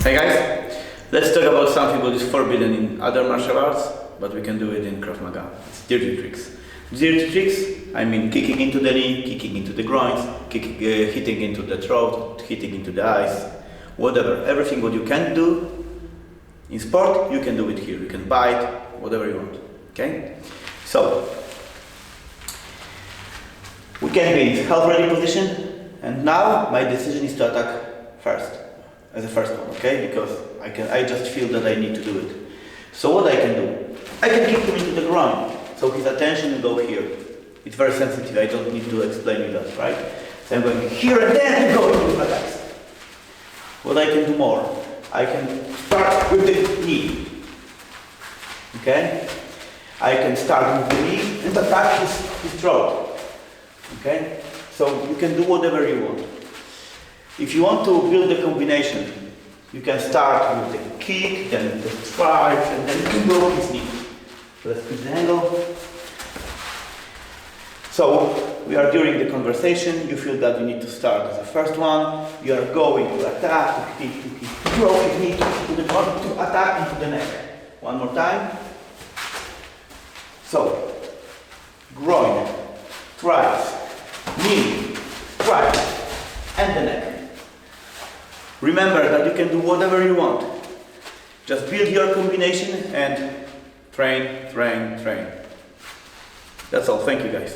Hey guys, let's talk about something that is forbidden in other martial arts, but we can do it in Krav Maga. It's dirty tricks. Dirty tricks, I mean kicking into the knee, kicking into the groins, hitting into the throat, hitting into the eyes, whatever. Everything what you can do in sport, you can do it here. You can bite, whatever you want. Okay? So, we can be in half-ready position, and now my decision is to attack first, as a first one, okay? Because I just feel that I need to do it. So what I can do? I can kick him into the ground, so his attention will go here. It's very sensitive, I don't need to explain you that, right? So I'm going here and then go into attacks. What I can do more? I can start with the knee, okay? I can start with the knee and attack his throat, okay? So you can do whatever you want. If you want to build a combination, you can start with the kick, then the strike, and then you can go with his knee. So let's put the angle. So we are during the conversation, you feel that you need to start as the first one. You are going to attack, to throw his knee to the front, to attack into the neck. One more time. So, groin, triceps, knee, triceps, and the neck. Remember that you can do whatever you want. Just build your combination and train. That's all. Thank you guys.